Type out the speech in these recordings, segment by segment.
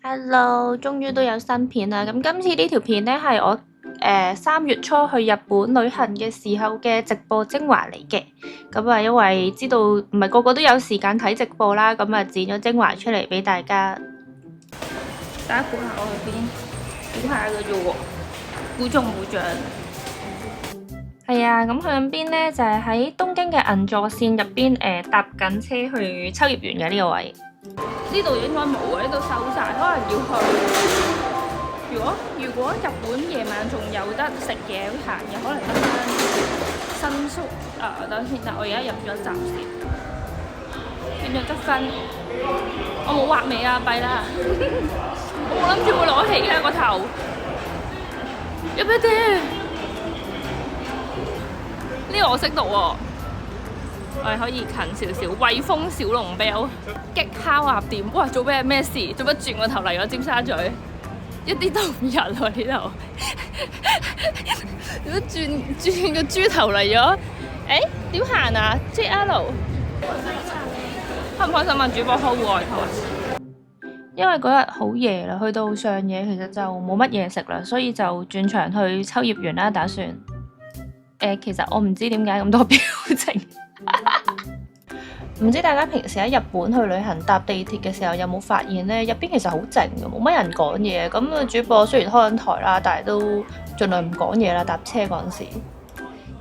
Hello，終於都有新片啦！咁今次呢條片呢，係我3月初去日本旅行嘅時候嘅直播精華嚟嘅。咁啊，因為知道唔係個個都有時間睇直播啦，咁啊剪咗精華出嚟俾大家。大家估下我去邊？估下嘅啫喎，估中冇獎。係啊，咁去緊邊呢？就係喺東京嘅銀座線入邊搭緊車去秋葉原嘅呢個位。呢度應該冇啊，呢度收晒，可能要去。如果日本夜晚仲有得食嘢行嘅，可能得翻新宿等先。但我而家入咗閘先，變咗得分。我冇畫眉啊，弊啦！我冇諗住會攞起嘅個頭，入一啲。呢個我識讀喎。我哋可以近少少，惠豐小籠包、激烤鴨店。哇！做咩事？做乜轉個頭嚟咗尖沙咀？一啲都唔入喎呢度。如果轉個豬頭嚟咗，點行啊 ？JR 開唔開心啊？主播開戶外台。因為嗰日好夜啦，去到上夜其實就冇乜嘢食啦，所以就轉場去秋葉原啦，打算。其實我唔知點解咁多表情。唔知大家平時喺日本去旅行搭地鐵嘅時候有冇發現呢？入邊其實好靜嘅，冇乜人講嘢。咁啊，主播雖然開緊台啦，但係都盡量唔講嘢啦。搭車嗰陣時，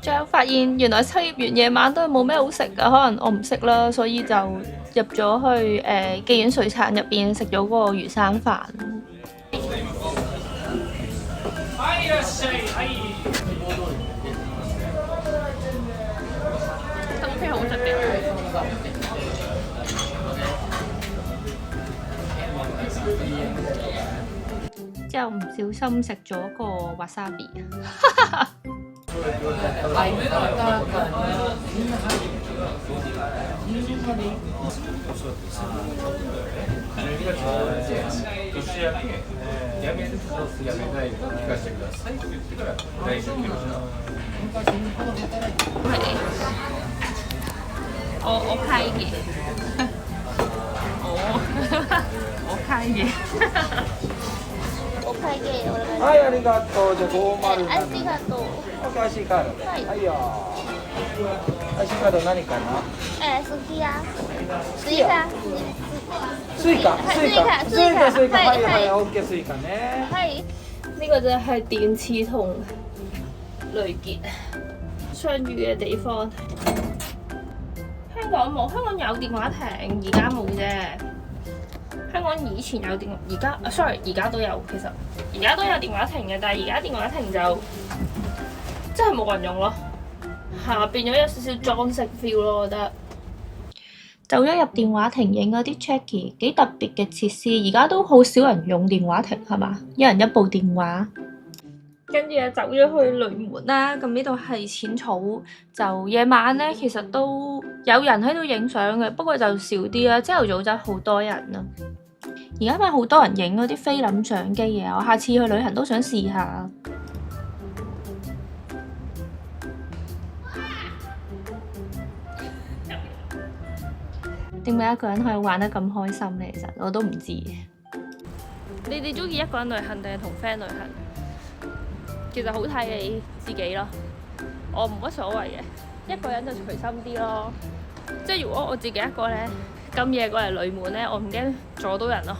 最後發現原來秋葉原夜晚都係冇咩好食噶，可能我唔識啦，所以就入咗去妓院水產入邊食咗嗰個魚生飯。好食嘅，之後唔小心食咗個 wasabi。我開嘅，我開嘅。お会計お願いします。はい、ありがとう。じゃあ50。ありがとう。IC カード。はいよ。IC カード何かな？すき家。スイカ。スイカ。はいはい、OK スイカ呢？係。呢個就係電池同雷傑相遇嘅地方。香港冇，香港有電話亭，而家冇啫。香港以前有而家都有。其實而家都有電話亭嘅，但係而家電話亭就真係冇人用咯，變咗有少少裝飾 feel 咯，我覺得。走咗入電話亭影嗰啲 checky 幾特別嘅設施，而家都好少人用電話亭係嘛？一人一部電話。跟住走咗去雷門啦，咁呢度係淺草，就夜晚咧其實都有人喺度影相嘅，不過就少啲啦。朝頭早真係好多人啦。而家咪好多人影嗰啲菲林相機嘅，我下次去旅行都想試下。點解一個人可以玩得咁開心呢？其實我都唔知。你哋中意一個人旅行定係同 friend 旅行？其實好睇你自己咯，我冇乜所謂嘅，一個人就隨心啲咯。即係如果我自己一個呢，咁夜過嚟雷門呢，我唔驚阻到人咯。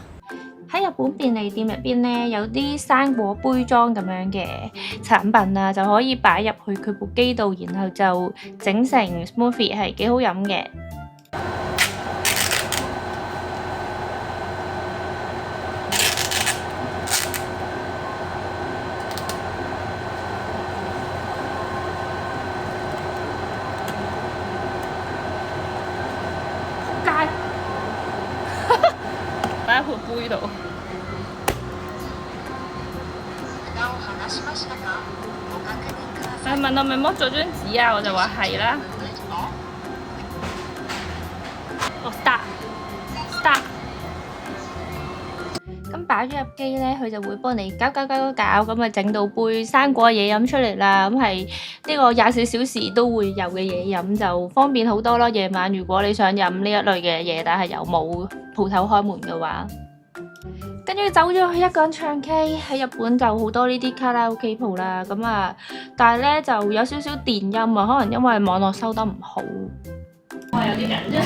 喺日本便利店入邊呢，有啲生果杯裝咁樣嘅產品啊，就可以擺入去佢部機度，然後就整成 smoothie， 係幾好飲嘅。擺喺個杯度。問我咪剝咗張紙啊，我就話係啦。start。咁擺咗入機咧，佢就會幫你搞，咁啊整到杯生果嘢飲出嚟啦。咁係呢個24小時都會有嘅嘢飲，就方便好多咯。夜晚如果你想飲呢一類嘅嘢，但係又冇鋪頭開門嘅話。跟住走咗去一個人唱 K，喺日本就好多呢啲卡拉 OK 鋪啦，咁啊，但係咧就有少少電音啊，可能因為網絡收得唔好。我有啲緊張。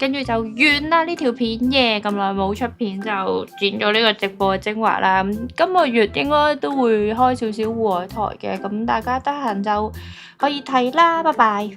跟住就完啦呢條片嘅，咁耐冇出片就剪咗呢個直播嘅精華啦。咁今個月應該都會開少少戶外台嘅，咁大家得閒就可以睇啦，拜拜。